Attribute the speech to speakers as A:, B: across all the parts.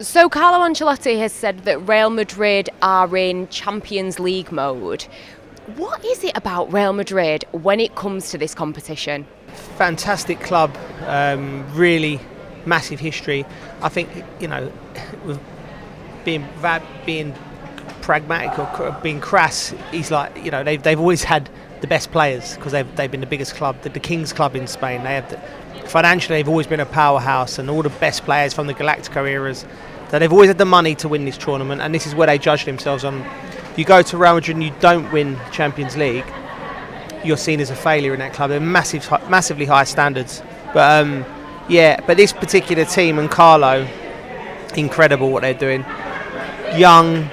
A: So Carlo Ancelotti has said that Real Madrid are in Champions League mode. What is it about Real Madrid when it comes to this competition?
B: Fantastic club, really massive history. I think, with being pragmatic or being crass, he's like, they've always had the best players because they've been the biggest club, the King's club in Spain. Financially, they've always been a powerhouse, and all the best players from the Galactico eras. So they've always had the money to win this tournament, and this is where they judge themselves on. If you go to Real Madrid and you don't win Champions League, you're seen as a failure in that club. They're massively high standards. But but this particular team and Carlo, incredible what they're doing. Young,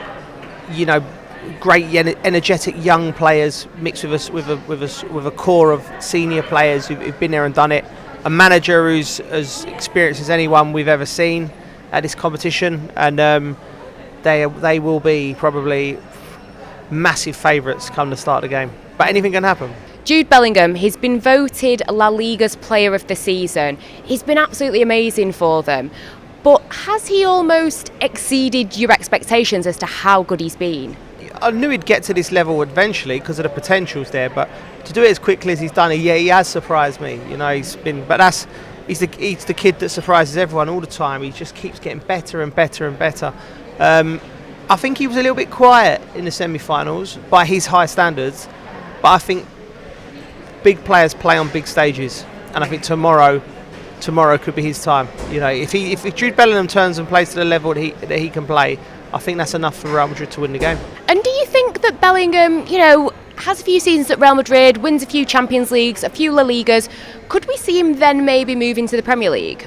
B: great, energetic young players mixed with a core of senior players who've been there and done it. A manager who's as experienced as anyone we've ever seen at this competition, and they will be probably massive favourites come the start of the game. But anything can happen.
A: Jude Bellingham, he's been voted La Liga's Player of the Season. He's been absolutely amazing for them. But has he almost exceeded your expectations as to how good he's been?
B: I knew he'd get to this level eventually because of the potentials there, but to do it as quickly as he's done it, he has surprised me. He's the kid that surprises everyone all the time. He just keeps getting better and better and better. I think he was a little bit quiet in the semi-finals by his high standards, but I think big players play on big stages, and I think tomorrow could be his time. If Jude Bellingham turns and plays to the level that he can play, I think that's enough for Real Madrid to win the game.
A: And do you think that Bellingham, has a few seasons at Real Madrid, wins a few Champions Leagues, a few La Ligas? Could we see him then maybe move into the Premier League?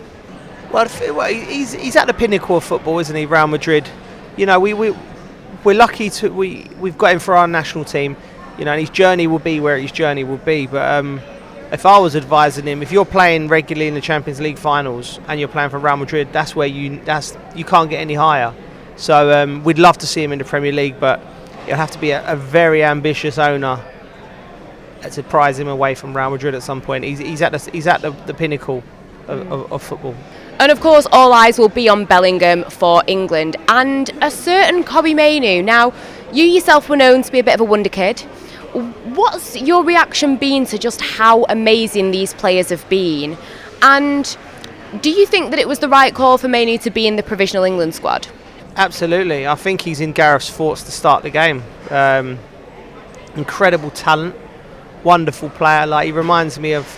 B: Well, he's at the pinnacle of football, isn't he, Real Madrid? We're lucky we've got him for our national team, and his journey will be where his journey will be. But if I was advising him, if you're playing regularly in the Champions League finals and you're playing for Real Madrid, that's where you can't get any higher. So we'd love to see him in the Premier League, but it'll have to be a very ambitious owner to prize him away from Real Madrid at some point. He's at the pinnacle of football.
A: And of course, all eyes will be on Bellingham for England and a certain Mainoo. Now, you yourself were known to be a bit of a wonder kid. What's your reaction been to just how amazing these players have been? And do you think that it was the right call for Mainoo to be in the provisional England squad?
B: Absolutely. I think he's in Gareth's thoughts to start the game. Incredible talent, wonderful player. He reminds me of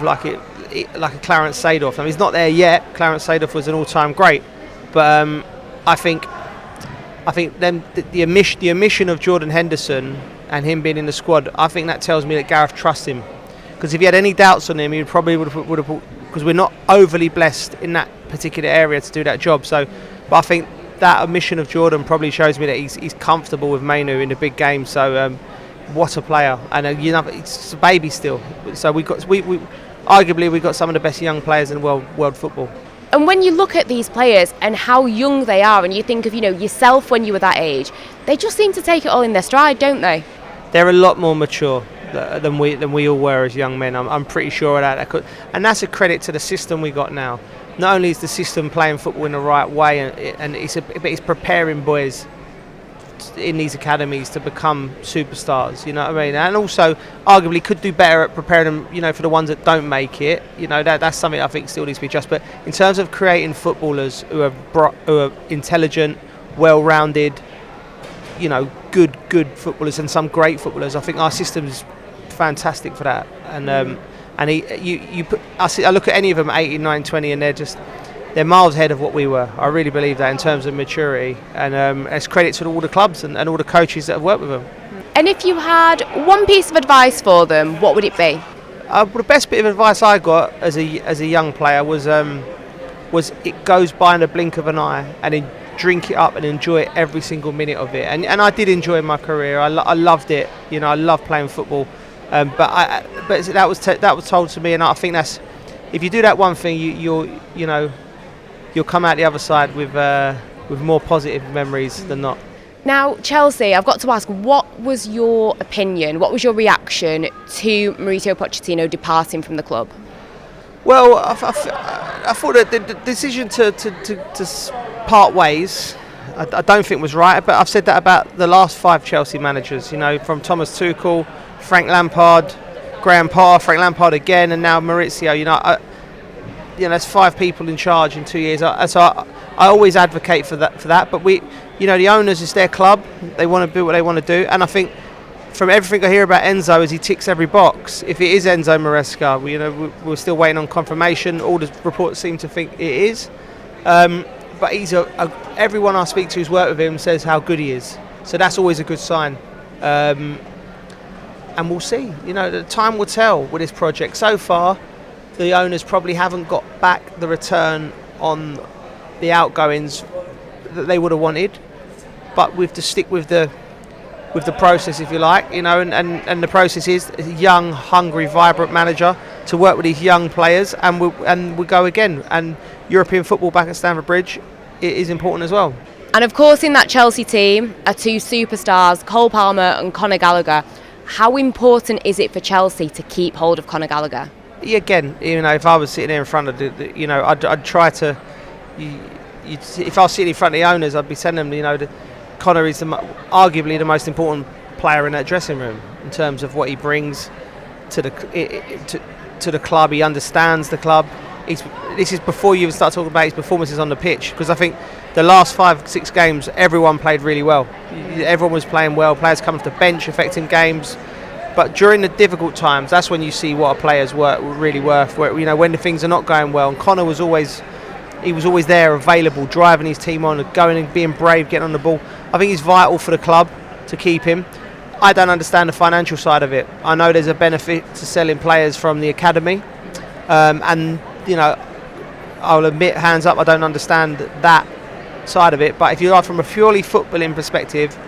B: like a Clarence Seedorf. I mean, he's not there yet. Clarence Seedorf was an all-time great, but I think the omission of Jordan Henderson and him being in the squad, I think that tells me that Gareth trusts him. Because if he had any doubts on him, he probably would have put, because we're not overly blessed in that particular area to do that job. But I think that omission of Jordan probably shows me that he's comfortable with Mainoo in the big game. So what a player, and it's a baby still. So we arguably we've got some of the best young players in world football.
A: And when you look at these players and how young they are, and you think of yourself when you were that age, they just seem to take it all in their stride, don't they?
B: They're a lot more mature than we all were as young men. I'm pretty sure of that. And that's a credit to the system we got now. Not only is the system playing football in the right way, and it's preparing boys in these academies to become superstars. You know what I mean? And also, arguably, could do better at preparing them. For the ones that don't make it. That's something I think still needs to be adjusted. But in terms of creating footballers who are intelligent, well-rounded, good footballers, and some great footballers, I think our system's fantastic for that. And I look at any of them 18, 19, 20, and they're miles ahead of what we were. I really believe that in terms of maturity, and it's credit to all the clubs and all the coaches that have worked with them.
A: And if you had one piece of advice for them, what would it be?
B: The best bit of advice I got as a young player was it goes by in the blink of an eye, and then drink it up and enjoy every single minute of it. And I did enjoy my career. I loved it. I loved playing football. But that was told to me, and I think that's, if you do that one thing, you'll come out the other side with more positive memories than not.
A: Now, Chelsea, I've got to ask, what was your opinion? What was your reaction to Mauricio Pochettino departing from the club?
B: Well, I thought that the decision to part ways, I don't think was right. But I've said that about the last 5 Chelsea managers. From Thomas Tuchel, Frank Lampard, Graham Potter, Frank Lampard again, and now Maurizio. That's 5 people in charge in 2 years. So I always advocate for that. But the owners, it's their club. They want to do what they want to do, and I think from everything I hear about Enzo, is he ticks every box. If it is Enzo Maresca, we're still waiting on confirmation. All the reports seem to think it is. But he's everyone I speak to who's worked with him says how good he is. So that's always a good sign. And we'll see. The time will tell with this project. So far, the owners probably haven't got back the return on the outgoings that they would have wanted. But we have to stick with the process, if you like, and the process is a young, hungry, vibrant manager to work with these young players, and we go again. And European football back at Stamford Bridge is important as well.
A: And of course, in that Chelsea team are 2 superstars, Cole Palmer and Conor Gallagher. How important is it for Chelsea to keep hold of Conor Gallagher?
B: Again, if I was sitting there in front of I'd try to. If I was sitting in front of the owners, I'd be telling them, Conor is arguably the most important player in that dressing room in terms of what he brings to the club. He understands the club. This is before you even start talking about his performances on the pitch, because I think the last 5-6 games everyone played really well. Everyone was playing well. Players come off the bench affecting games. But during the difficult times, that's when you see what a player's work really worth. When the things are not going well, and Conor was always there, available, driving his team on, going and being brave, getting on the ball. I think he's vital for the club to keep him. I don't understand the financial side of it. I know there's a benefit to selling players from the academy, and I'll admit, hands up, I don't understand that side of it. But if you are from a purely footballing perspective,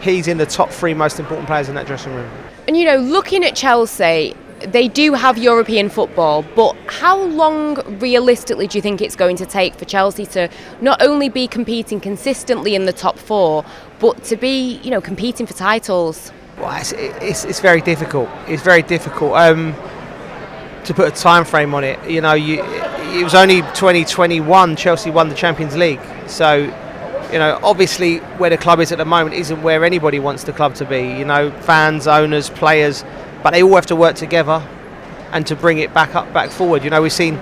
B: he's in the top 3 most important players in that dressing room.
A: And looking at Chelsea, they do have European football, but how long realistically do you think it's going to take for Chelsea to not only be competing consistently in the top 4, but to be, competing for titles?
B: Well, it's very difficult. It's very difficult to put a time frame on it. It was only 2021 Chelsea won the Champions League. So, obviously where the club is at the moment isn't where anybody wants the club to be. Fans, owners, players. But they all have to work together and to bring it back forward. We've seen,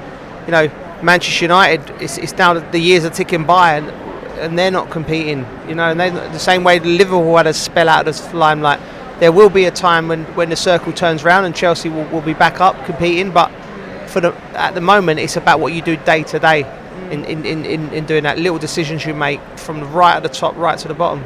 B: Manchester United. It's now the years are ticking by, and they're not competing. And they, the same way Liverpool had a spell out of the limelight. There will be a time when the circle turns round and Chelsea will be back up competing. But at the moment, it's about what you do day to day in doing that. Little decisions you make from right at the top, right to the bottom.